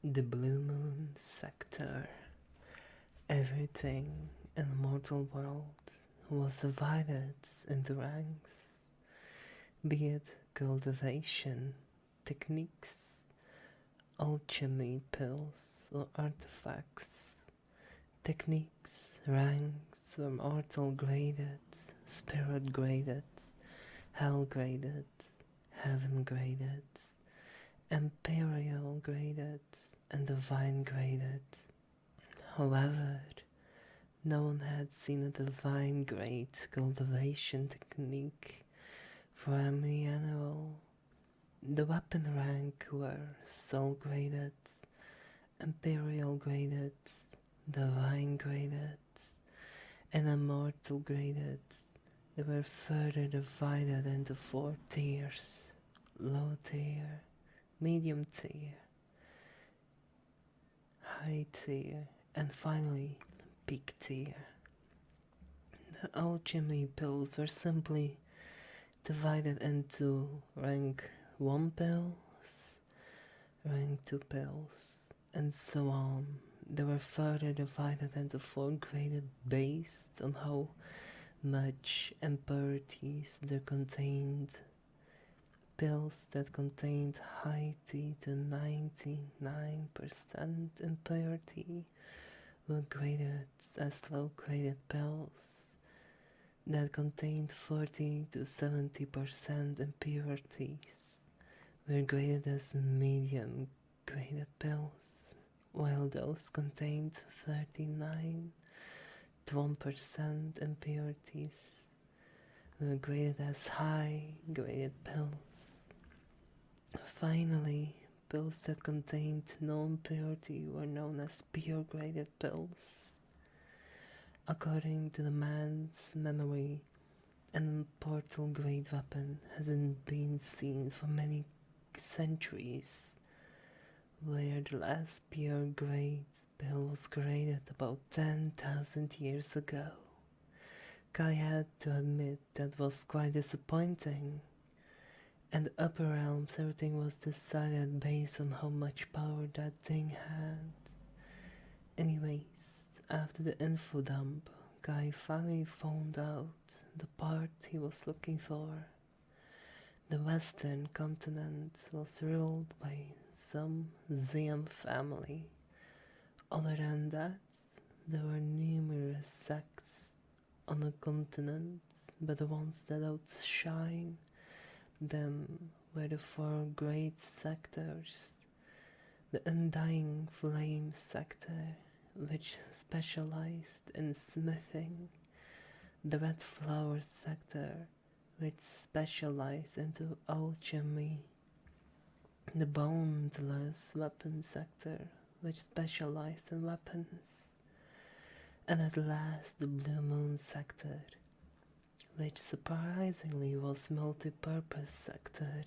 The Blue Moon Sector. Everything in the mortal world was divided into ranks, be it cultivation, techniques, alchemy pills or artifacts. Techniques, ranks were mortal graded, spirit graded, hell graded, heaven graded, imperial graded, and divine graded. However, no one had seen a divine grade cultivation technique for any animal. The weapon rank were soul graded, imperial graded, divine graded, and immortal graded. They were further divided into 4 tiers: low tier, medium tier, high tier, and finally peak tier. The alchemy pills were simply divided into rank 1 pills, rank 2 pills, and so on. They were further divided into 4 graded based on how much impurities they contained. Pills that contained high T to 99% impurity were graded as low graded pills that contained 40 to 70% impurities were graded as medium graded pills, while those contained 39 to 1% impurities were graded as high graded pills. Finally, pills that contained no impurity were known as pure graded pills. According to the man's memory, an immortal grade weapon hasn't been seen for many centuries, where the last pure grade pill was graded about 10,000 years ago. Kai had to admit that was quite disappointing. And the upper realms, everything was decided based on how much power that thing had. Anyways, after the info dump, Guy finally found out the part he was looking for. The western continent was ruled by some Ziam family. Other than that, there were numerous sects on the continent, but the ones that outshine them were the 4 great sectors: the Undying Flame sector, which specialized in smithing; the Red Flower sector, which specialized into alchemy; the Boundless Weapon sector, which specialized in weapons; and at last the Blue Moon sector, which surprisingly was multi-purpose sector.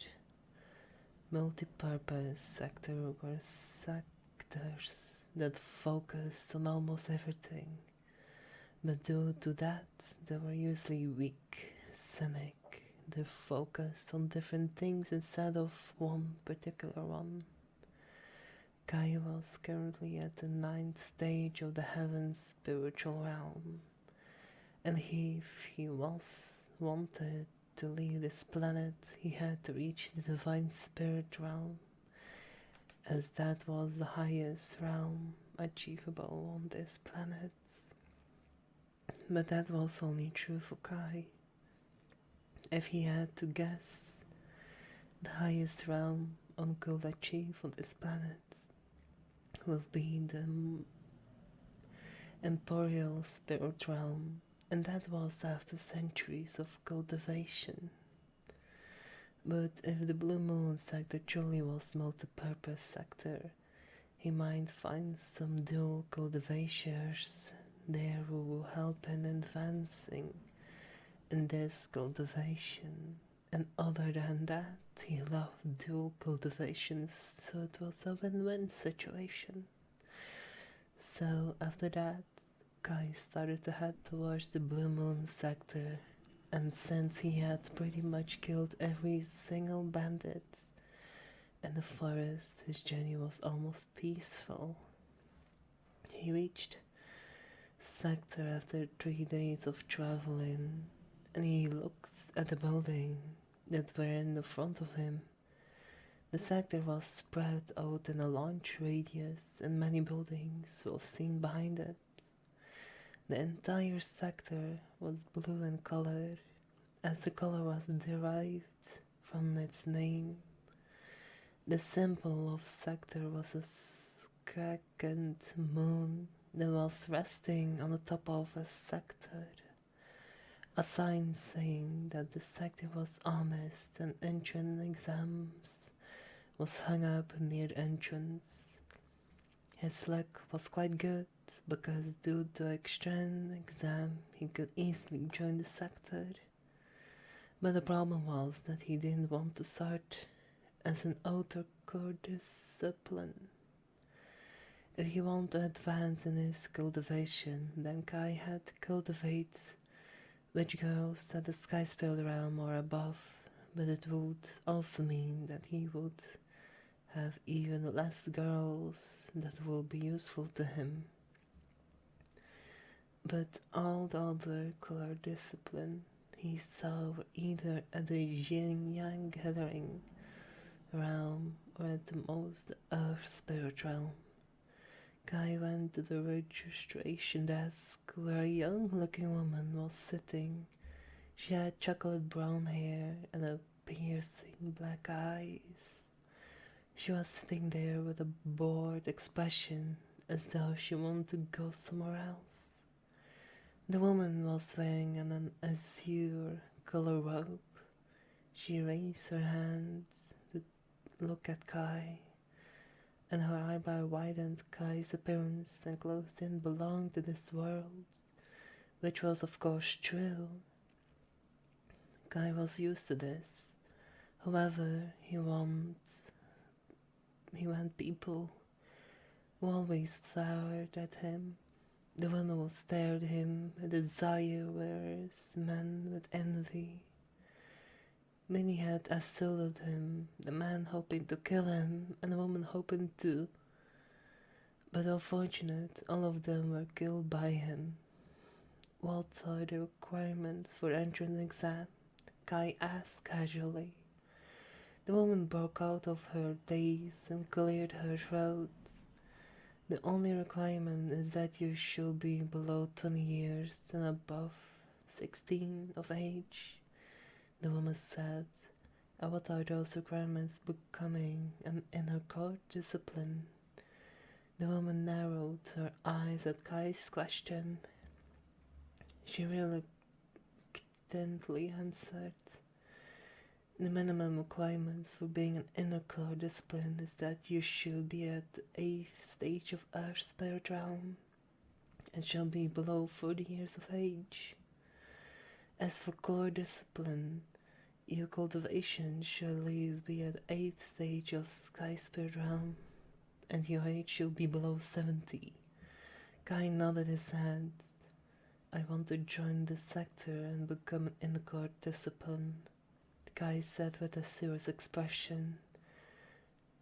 Multi-purpose sector were sectors that focused on almost everything, but due to that they were usually weak, cynic. They focused on different things instead of one particular one. Kai was currently at the 9th stage of the heaven spiritual realm, and if he wanted to leave this planet, he had to reach the divine spirit realm, as that was the highest realm achievable on this planet. But that was only true for Kai. If he had to guess, the highest realm one could achieve on this planet will be the Imperial Spirit Realm, and that was after centuries of cultivation. But if the Blue Moon sector truly was multi-purpose sector, he might find some dual cultivators there who will help in advancing in this cultivation. And other than that, he loved dual cultivations, so it was a win-win situation. So after that, Kai started to head towards the Blue Moon sector, and since he had pretty much killed every single bandit In the forest, his journey was almost peaceful. He reached sector after 3 days of traveling, and he looked at the building that were in the front of him. The sector was spread out in a large radius, and many buildings were seen behind it. The entire sector was blue in color, as the color was derived from its name. The symbol of sector was a crescent moon that was resting on the top of a sector, a sign saying that the sector was honest, and entrance exams was hung up near the entrance. His luck was quite good, because due to extra exam he could easily join the sector. But the problem was that he didn't want to start as an outer core discipline. If he wanted to advance in his cultivation, then Kai had to cultivate which girls at the skyscraper realm or above, but it would also mean that he would have even less girls that will be useful to him. But all the other core discipline he saw were either at the yin-yang gathering realm or at the most earth spirit realm. Kai went to the registration desk where a young-looking woman was sitting. She had chocolate brown hair and a piercing black eyes. She was sitting there with a bored expression, as though she wanted to go somewhere else. The woman was wearing an azure color robe. She raised her hands to look at Kai, and her eyebrow widened. Kai's appearance and clothes didn't belong to this world, which was of course true. Kai was used to this. However, he wanted people who always stared at him. The women who stared at him with desire, whereas men with envy. Many had assaulted him, the man hoping to kill him, and the woman hoping to. But unfortunate, all of them were killed by him. What are the requirements for entrance exam? Kai asked casually. The woman broke out of her daze and cleared her throat. The only requirement is that you should be below 20 years and above 16 of age, the woman said. And what are those requirements becoming an inner core discipline? The woman narrowed her eyes at Kai's question. She reluctantly answered. The minimum requirements for being an inner core discipline is that you should be at the 8th stage of Earth Spirit Realm and shall be below 40 years of age. As for core discipline, your cultivation shall at least be at the 8th stage of Sky Spirit Realm, and your age shall be below 70. Kai nodded his head. I want to join the sector and become an inner core discipline, Kai said with a serious expression.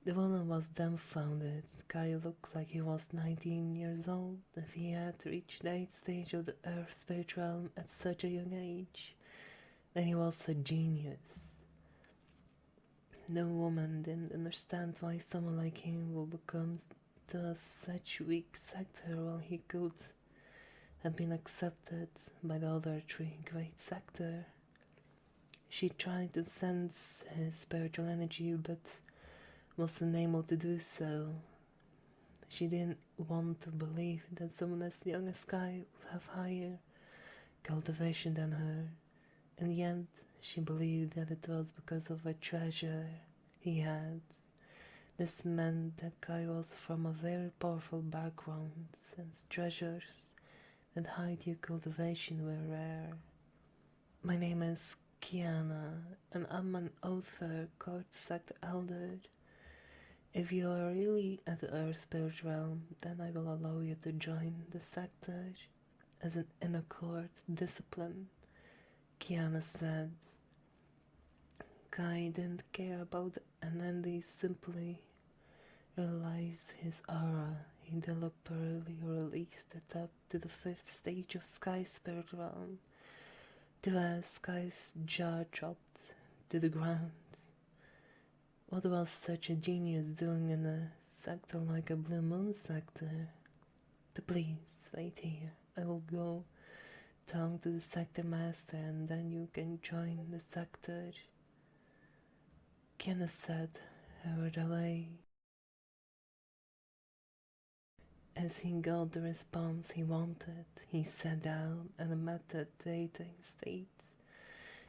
The woman was dumbfounded. Kai looked like he was 19 years old. If he had reached the 8th stage of the Earth Spirit Realm at such a young age, then he was a genius. The woman didn't understand why someone like him would become to such weak sector while he could have been accepted by the other 3 great sector. She tried to sense his spiritual energy, but was unable to do so. She didn't want to believe that someone as young as Kai would have higher cultivation than her. In the end, she believed that it was because of a treasure he had. This meant that Kai was from a very powerful background, since treasures that hide your cultivation were rare. My name is Kiana, and I'm an author, court sect elder. If you are really at the Earth Spirit Realm, then I will allow you to join the sector as an inner court discipline, Kiana said. guy didn't care about the Anandi, simply realized his aura. He deliberately released it up to the 5th stage of Sky Spirit Realm, to as Sky's jaw dropped to the ground. What was such a genius doing in a sector like a Blue Moon sector? But please, wait here. I will go talk to the sector master and then you can join the sector. Kenneth said, hurried away. As he got the response he wanted, he sat down in a meditating state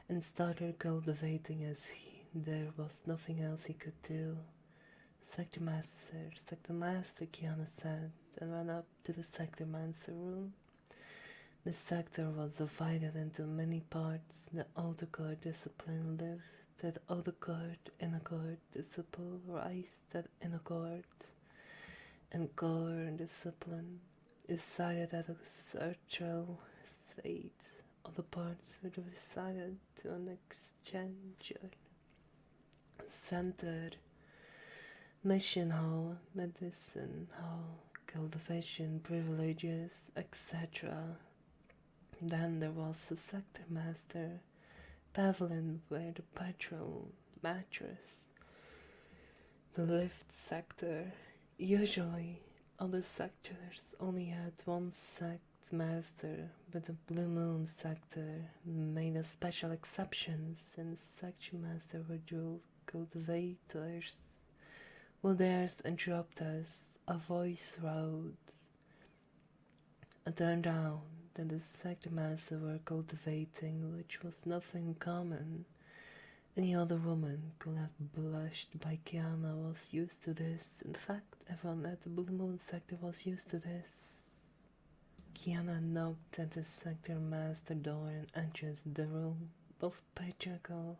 and started cultivating as there was nothing else he could do. Sector Master, Kiana said, and went up to the Sector Master room. The sector was divided into many parts. The outer court discipline lived at outer court, inner court discipline raised at inner court, and core discipline decided at a central state. Other parts were decided to an exchange center, mission hall, medicine hall, cultivation privileges, etc. Then there was a sector master pavilion where the petrol mattress, the lift sector. Usually, other sectors only had one sect master, but the Blue Moon sector made a special exception since section master were dual cultivators who dared interrupt us. A voice rose. It turned out that the sector master were cultivating, which was nothing common. Any other woman could have blushed, but Kiana was used to this. In fact, everyone at the Blue Moon sector was used to this. Kiana knocked at the sector master door and entered the room. Both patriarchal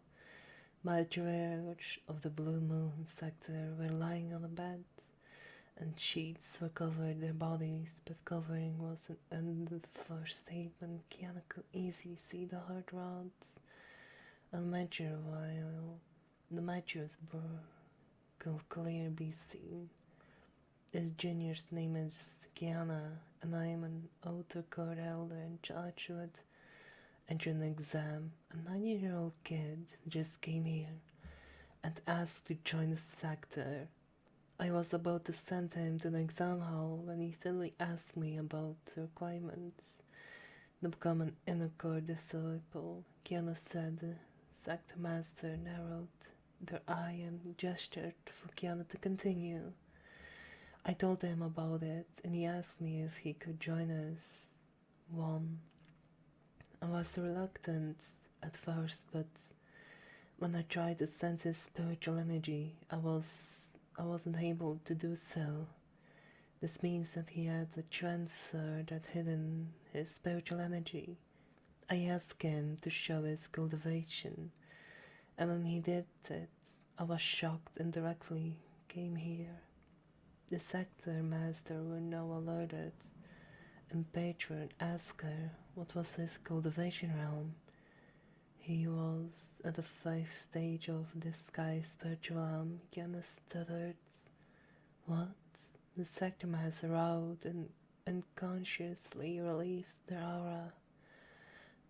matriarchs of the Blue Moon sector were lying on a bed, and sheets were covered their bodies, but covering was an understatement. Kiana could easily see the heart rods and mature while the mattress could clearly be seen. This junior's name is Kiana, and I am an outer court elder in charge with entrance exam. A 9-year-old kid just came here and asked to join the sector. I was about to send him to the exam hall when he suddenly asked me about the requirements to become an inner court disciple. Kiana said. The sector master narrowed their eye and gestured for Kiana to continue. I told him about it and he asked me if he could join us. I was reluctant at first, but when I tried to sense his spiritual energy, I wasn't able to do so. This means that he had a transfer that hidden his spiritual energy. I asked him to show his cultivation, and when he did it, I was shocked and directly came here. The sector master were now alerted, and patron asked her what was his cultivation realm. He was at the 5th stage of the sky spiritual realm. Yana stuttered. What? The sector master out and unconsciously released their aura.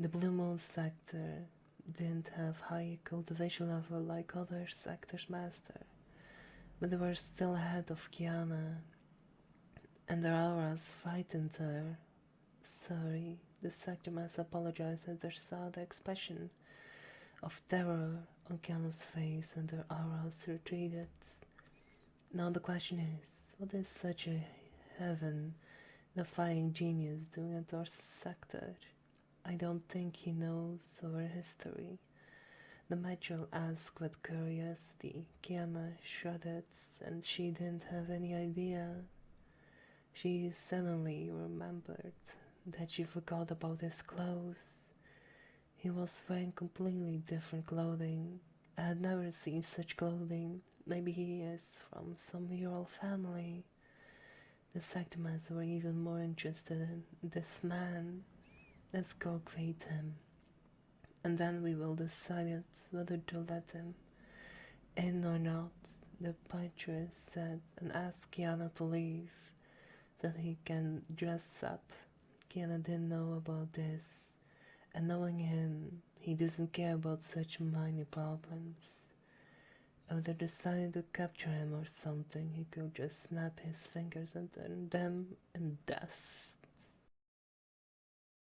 The Blue Moon sector didn't have high cultivation level like other sectors master, but they were still ahead of Kiana, and their auras frightened her. Sorry, the sector master apologized as they saw the expression of terror on Kiana's face and their auras retreated. Now the question is, what is such a heaven-defying genius doing at our sector? I don't think he knows our history. The matron asked with curiosity. Kiana shrugged, and she didn't have any idea. She suddenly remembered that she forgot about his clothes. He was wearing completely different clothing. I had never seen such clothing. Maybe he is from some royal family. The sectmans were even more interested in this man. Let's go greet him, and then we will decide whether to let him In or not, the Patriarch said and asked Kiana to leave, that he can dress up. Kiana didn't know about this, and knowing him, he doesn't care about such minor problems. If they decided to capture him or something, he could just snap his fingers and turn them in dust.